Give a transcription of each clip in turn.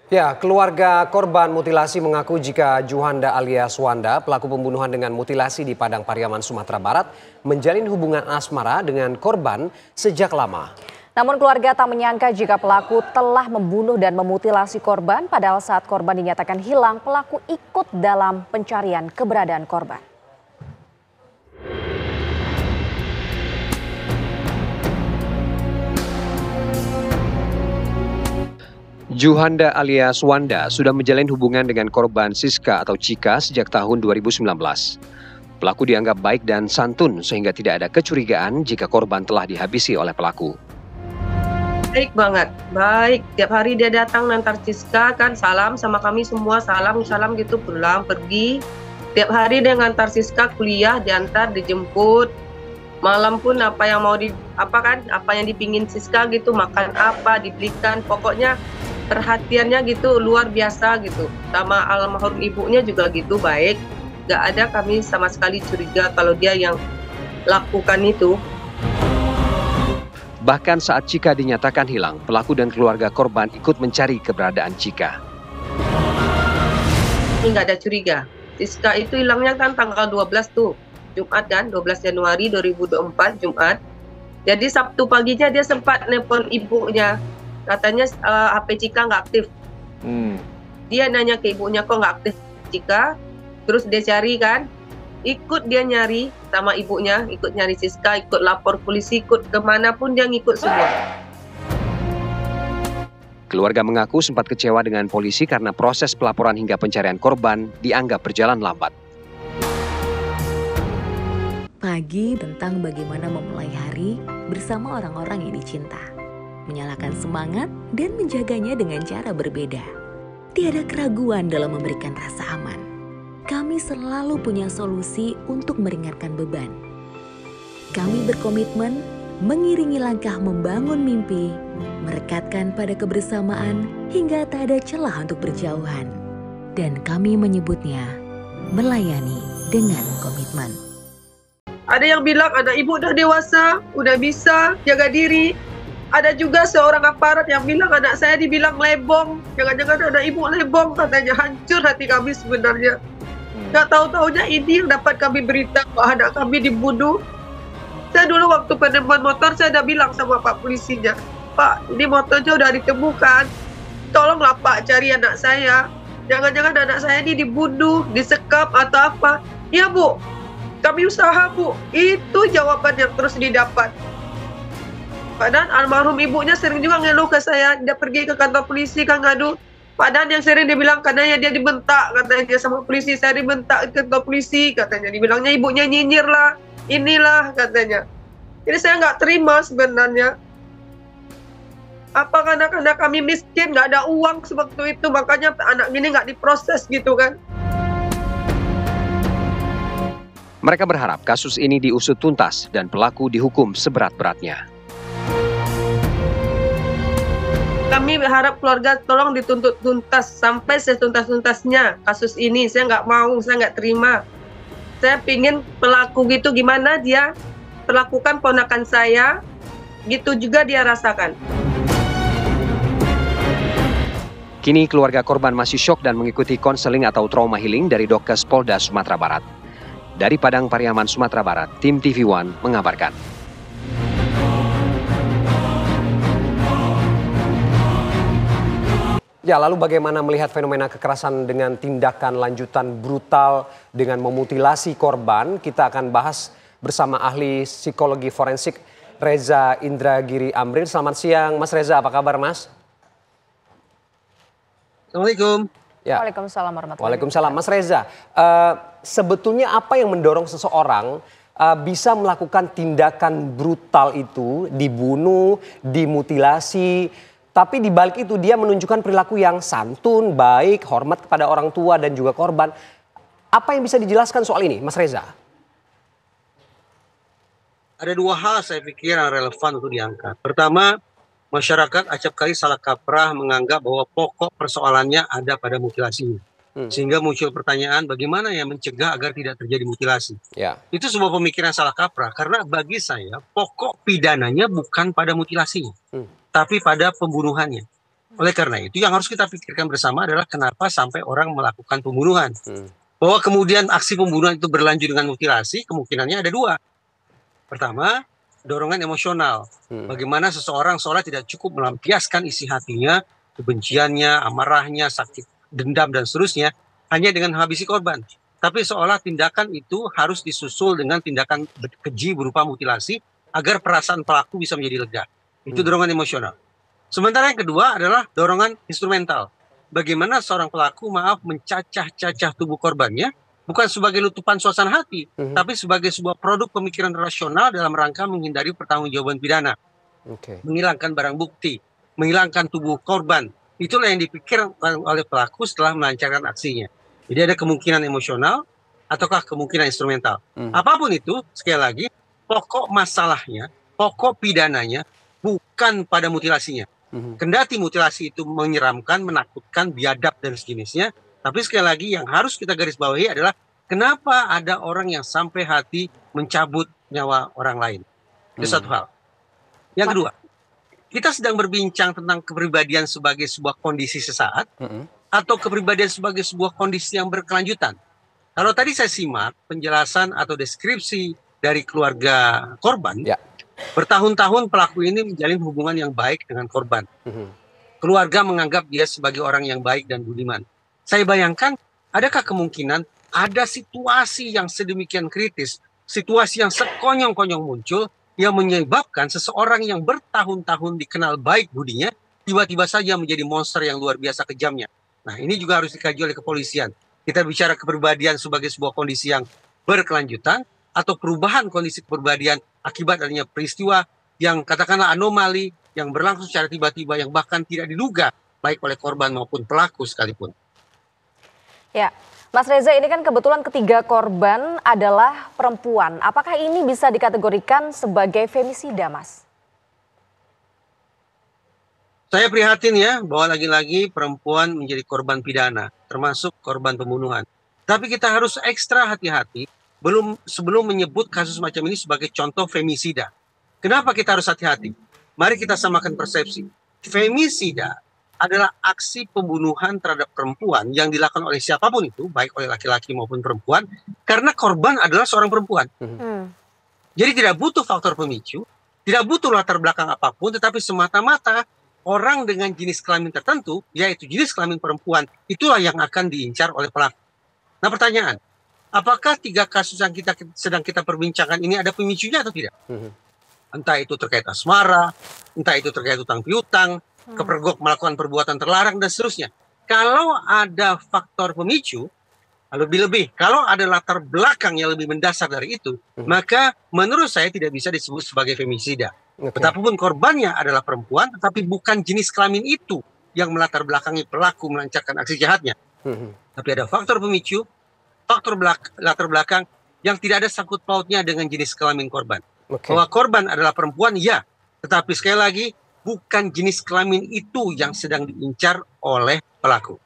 Ya, keluarga korban mutilasi mengaku jika Juhanda alias Wanda, pelaku pembunuhan dengan mutilasi di Padang Pariaman, Sumatera Barat, menjalin hubungan asmara dengan korban sejak lama. Namun keluarga tak menyangka jika pelaku telah membunuh dan memutilasi korban, padahal saat korban dinyatakan hilang, pelaku ikut dalam pencarian keberadaan korban. Juhanda alias Wanda sudah menjalin hubungan dengan korban Siska atau Cika sejak tahun 2019. Pelaku dianggap baik dan santun sehingga tidak ada kecurigaan jika korban telah dihabisi oleh pelaku. Baik banget, baik. Tiap hari dia datang nantar Siska kan, salam sama kami semua, salam gitu, pulang, pergi. Tiap hari dia ngantar Siska kuliah, diantar, dijemput. Malam pun apa yang dipingin Siska gitu, makan apa, dibelikan. Pokoknya perhatiannya gitu luar biasa gitu. Sama almarhum ibunya juga gitu, baik. Gak ada kami sama sekali curiga kalau dia yang lakukan itu. Bahkan saat Cika dinyatakan hilang, pelaku dan keluarga korban ikut mencari keberadaan Cika. Ini nggak ada curiga. Siska itu hilangnya kan tanggal 12 tuh, Jumat kan, 12 Januari 2024, Jumat. Jadi Sabtu paginya dia sempat nelpon ibunya. Katanya HP Cika nggak aktif. Dia nanya ke ibunya, kok nggak aktif Cika? Terus dia cari kan, ikut dia nyari sama ibunya, ikut nyari Siska, ikut lapor polisi, ikut kemanapun dia ngikut semua. Keluarga mengaku sempat kecewa dengan polisi karena proses pelaporan hingga pencarian korban dianggap berjalan lambat. Pagi tentang bagaimana memulai hari bersama orang-orang yang dicinta. Menyalakan semangat dan menjaganya dengan cara berbeda. Tiada keraguan dalam memberikan rasa aman. Kami selalu punya solusi untuk meringankan beban. Kami berkomitmen mengiringi langkah membangun mimpi, merekatkan pada kebersamaan hingga tak ada celah untuk berjauhan. Dan kami menyebutnya melayani dengan komitmen. Ada yang bilang anak ibu udah dewasa, udah bisa jaga diri. Ada juga seorang aparat yang bilang anak saya dibilang lebong. Jangan-jangan anak ibu lebong, katanya. Hancur hati kami sebenarnya. Gak tahu-taunya ini yang dapat kami berita bahwa anak kami dibunuh. Saya dulu waktu penemuan motor, saya udah bilang sama Pak polisinya, Pak, ini motornya udah ditemukan. Tolonglah Pak cari anak saya. Jangan-jangan anak saya ini dibunuh, disekap atau apa. Ya Bu, kami usaha Bu. Itu jawaban yang terus didapat. Padahal almarhum ibunya sering juga ngeluh ke saya. Dia pergi ke kantor polisi kan ngadu. Padahal yang sering dia bilang katanya dia dibentak. Katanya sama polisi, saya dibentak ke kantor polisi. Katanya dibilangnya ibunya nyinyir lah. Inilah katanya. Jadi saya nggak terima sebenarnya. Apa karena kami miskin, nggak ada uang sewaktu itu. Makanya anak ini nggak diproses gitu kan. Mereka berharap kasus ini diusut tuntas dan pelaku dihukum seberat-beratnya. Kami berharap keluarga tolong dituntut tuntas sampai setuntas-tuntasnya kasus ini. Saya nggak mau, saya nggak terima. Saya pingin pelaku gitu gimana dia perlakukan ponakan saya, gitu juga dia rasakan. Kini keluarga korban masih syok dan mengikuti konseling atau trauma healing dari Dokes Polda Sumatera Barat. Dari Padang Pariaman, Sumatera Barat, tim TV One mengabarkan. Ya, lalu bagaimana melihat fenomena kekerasan dengan tindakan lanjutan brutal dengan memutilasi korban? Kita akan bahas bersama ahli psikologi forensik Reza Indragiri Amril. Selamat siang Mas Reza, apa kabar Mas? Assalamualaikum. Ya. Waalaikumsalam warahmatullahi wabarakatuh. Waalaikumsalam. Mas Reza, sebetulnya apa yang mendorong seseorang bisa melakukan tindakan brutal itu, dibunuh, dimutilasi, tapi di balik itu dia menunjukkan perilaku yang santun, baik, hormat kepada orang tua dan juga korban. Apa yang bisa dijelaskan soal ini, Mas Reza? Ada dua hal saya pikir yang relevan untuk diangkat. Pertama, masyarakat acap kali salah kaprah menganggap bahwa pokok persoalannya ada pada mutilasinya. Sehingga muncul pertanyaan bagaimana ya mencegah agar tidak terjadi mutilasi. Ya. Itu sebuah pemikiran salah kaprah karena bagi saya pokok pidananya bukan pada mutilasinya. Tapi pada pembunuhannya. Oleh karena itu yang harus kita pikirkan bersama adalah kenapa sampai orang melakukan pembunuhan. Bahwa kemudian aksi pembunuhan itu berlanjut dengan mutilasi, kemungkinannya ada dua. Pertama, dorongan emosional. Bagaimana seseorang seolah tidak cukup melampiaskan isi hatinya, kebenciannya, amarahnya, sakit, dendam, dan seterusnya, hanya dengan menghabisi korban. Tapi seolah tindakan itu harus disusul dengan tindakan keji berupa mutilasi agar perasaan pelaku bisa menjadi lega. Itu dorongan emosional. Sementara yang kedua adalah dorongan instrumental. Bagaimana seorang pelaku mencacah-cacah tubuh korbannya bukan sebagai letupan suasana hati, tapi sebagai sebuah produk pemikiran rasional dalam rangka menghindari pertanggungjawaban pidana. Menghilangkan barang bukti, menghilangkan tubuh korban. Itulah yang dipikirkan oleh pelaku setelah melancarkan aksinya. Jadi ada kemungkinan emosional ataukah kemungkinan instrumental. Apapun itu, sekali lagi, pokok masalahnya, pokok pidananya bukan pada mutilasinya. Kendati mutilasi itu menyeramkan, menakutkan, biadab dan sejenisnya, tapi sekali lagi yang harus kita garis bawahi adalah kenapa ada orang yang sampai hati mencabut nyawa orang lain. Itu satu hal. Yang kedua, kita sedang berbincang tentang kepribadian sebagai sebuah kondisi sesaat atau kepribadian sebagai sebuah kondisi yang berkelanjutan. Kalau tadi saya simak penjelasan atau deskripsi dari keluarga korban, bertahun-tahun pelaku ini menjalin hubungan yang baik dengan korban. Keluarga menganggap dia sebagai orang yang baik dan budiman. Saya bayangkan, adakah kemungkinan ada situasi yang sedemikian kritis, situasi yang sekonyong-konyong muncul, yang menyebabkan seseorang yang bertahun-tahun dikenal baik budinya, tiba-tiba saja menjadi monster yang luar biasa kejamnya. Nah, ini juga harus dikaji oleh kepolisian. Kita bicara kepribadian sebagai sebuah kondisi yang berkelanjutan, atau perubahan kondisi kepribadian akibat adanya peristiwa yang katakanlah anomali, yang berlangsung secara tiba-tiba, yang bahkan tidak diduga, baik oleh korban maupun pelaku sekalipun. Ya, Mas Reza, ini kan kebetulan ketiga korban adalah perempuan. Apakah ini bisa dikategorikan sebagai femisida, Mas? Saya prihatin ya bahwa lagi-lagi perempuan menjadi korban pidana, termasuk korban pembunuhan. Tapi kita harus ekstra hati-hati sebelum menyebut kasus macam ini sebagai contoh femisida. Kenapa kita harus hati-hati? Mari kita samakan persepsi. Femisida adalah aksi pembunuhan terhadap perempuan yang dilakukan oleh siapapun itu, baik oleh laki-laki maupun perempuan, karena korban adalah seorang perempuan. Jadi tidak butuh faktor pemicu, tidak butuh latar belakang apapun, tetapi semata-mata orang dengan jenis kelamin tertentu, yaitu jenis kelamin perempuan, itulah yang akan diincar oleh pelaku. Nah, pertanyaan, apakah tiga kasus yang sedang kita perbincangkan ini ada pemicunya atau tidak? Entah itu terkait asmara, entah itu terkait utang piutang, kepergok melakukan perbuatan terlarang, dan seterusnya. Kalau ada faktor pemicu, lebih-lebih, kalau ada latar belakang yang lebih mendasar dari itu, maka menurut saya tidak bisa disebut sebagai femisida. Betapapun korbannya adalah perempuan, tetapi bukan jenis kelamin itu yang melatar belakangi pelaku melancarkan aksi jahatnya. Tapi ada faktor pemicu, faktor latar belakang yang tidak ada sangkut pautnya dengan jenis kelamin korban. Bahwa korban adalah perempuan, ya. Tetapi sekali lagi, bukan jenis kelamin itu yang sedang diincar oleh pelaku.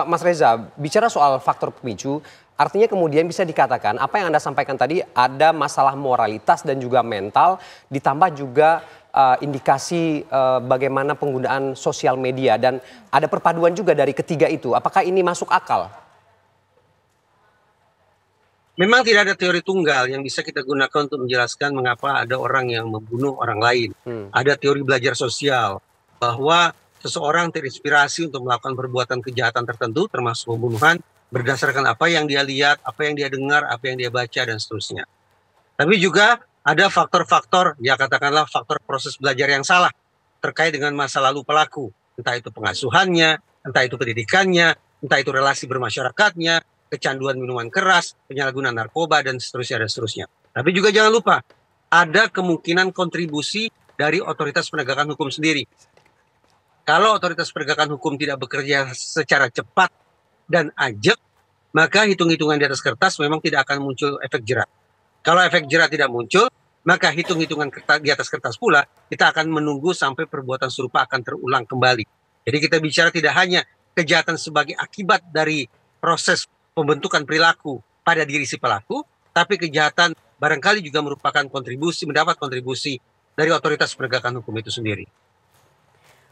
Mas Reza, bicara soal faktor pemicu, artinya kemudian bisa dikatakan apa yang Anda sampaikan tadi ada masalah moralitas dan juga mental, ditambah juga indikasi bagaimana penggunaan sosial media, dan ada perpaduan juga dari ketiga itu. Apakah ini masuk akal? Memang tidak ada teori tunggal yang bisa kita gunakan untuk menjelaskan mengapa ada orang yang membunuh orang lain. Ada teori belajar sosial bahwa seseorang terinspirasi untuk melakukan perbuatan kejahatan tertentu termasuk pembunuhan berdasarkan apa yang dia lihat, apa yang dia dengar, apa yang dia baca, dan seterusnya. Tapi juga ada faktor-faktor, ya katakanlah faktor proses belajar yang salah terkait dengan masa lalu pelaku. Entah itu pengasuhannya, entah itu pendidikannya, entah itu relasi bermasyarakatnya, kecanduan minuman keras, penyalahgunaan narkoba, dan seterusnya, dan seterusnya. Tapi juga jangan lupa, ada kemungkinan kontribusi dari otoritas penegakan hukum sendiri. Kalau otoritas penegakan hukum tidak bekerja secara cepat dan ajak, maka hitung-hitungan di atas kertas memang tidak akan muncul efek jerat. Kalau efek jerat tidak muncul, maka hitung-hitungan di atas kertas pula, kita akan menunggu sampai perbuatan serupa akan terulang kembali. Jadi kita bicara tidak hanya kejahatan sebagai akibat dari proses pembentukan perilaku pada diri si pelaku, tapi kejahatan barangkali juga merupakan mendapat kontribusi dari otoritas penegakan hukum itu sendiri.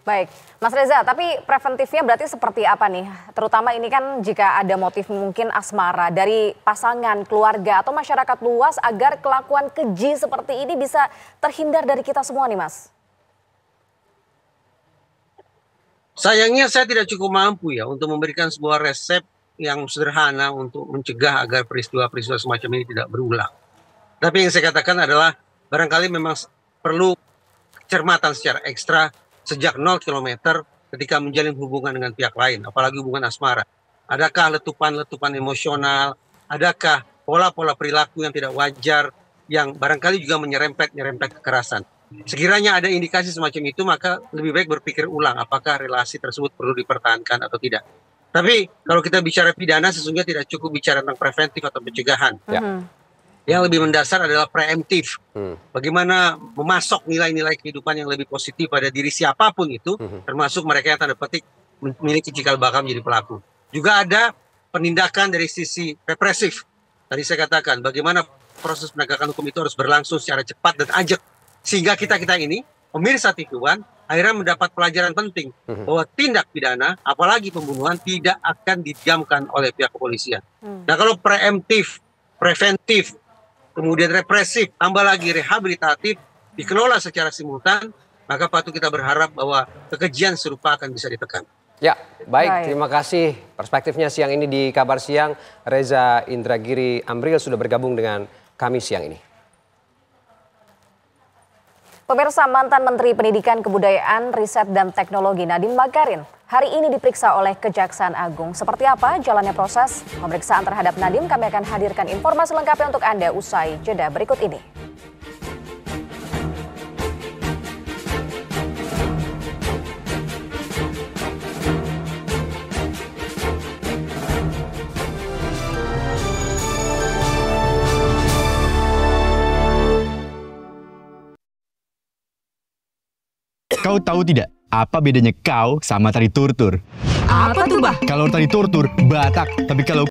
Baik, Mas Reza, tapi preventifnya berarti seperti apa nih? Terutama ini kan jika ada motif mungkin asmara dari pasangan, keluarga, atau masyarakat luas agar kelakuan keji seperti ini bisa terhindar dari kita semua nih, Mas. Sayangnya saya tidak cukup mampu ya untuk memberikan sebuah resep yang sederhana untuk mencegah agar peristiwa-peristiwa semacam ini tidak berulang. Tapi yang saya katakan adalah barangkali memang perlu cermatan secara ekstra sejak 0 kilometer ketika menjalin hubungan dengan pihak lain, apalagi hubungan asmara. Adakah letupan-letupan emosional, adakah pola-pola perilaku yang tidak wajar, yang barangkali juga menyerempet kekerasan. Sekiranya ada indikasi semacam itu, maka lebih baik berpikir ulang apakah relasi tersebut perlu dipertahankan atau tidak. Tapi kalau kita bicara pidana, sesungguhnya tidak cukup bicara tentang preventif atau pencegahan. Yang lebih mendasar adalah preemptif. Bagaimana memasok nilai-nilai kehidupan yang lebih positif pada diri siapapun itu, termasuk mereka yang tanda petik memiliki cikal bakal menjadi pelaku. Juga ada penindakan dari sisi represif. Tadi saya katakan bagaimana proses penegakan hukum itu harus berlangsung secara cepat dan ajak. Sehingga kita ini, pemirsa Tikuan, akhirnya mendapat pelajaran penting bahwa tindak pidana, apalagi pembunuhan, tidak akan didiamkan oleh pihak kepolisian. Nah, kalau preemptif, preventif, kemudian represif, tambah lagi rehabilitatif, dikelola secara simultan, maka patut kita berharap bahwa kekejian serupa akan bisa ditekan. Ya, baik. Terima kasih perspektifnya siang ini di Kabar Siang. Reza Indragiri Amril sudah bergabung dengan kami siang ini. Pemirsa, mantan Menteri Pendidikan, Kebudayaan, Riset, dan Teknologi Nadiem Makarim hari ini diperiksa oleh Kejaksaan Agung. Seperti apa jalannya proses pemeriksaan terhadap Nadiem? Kami akan hadirkan informasi lengkapnya untuk Anda usai jeda berikut ini. Kau tahu tidak apa bedanya kau sama tari turtur? Apa tuh, Bah? Kalau tari turtur Batak, tapi kalau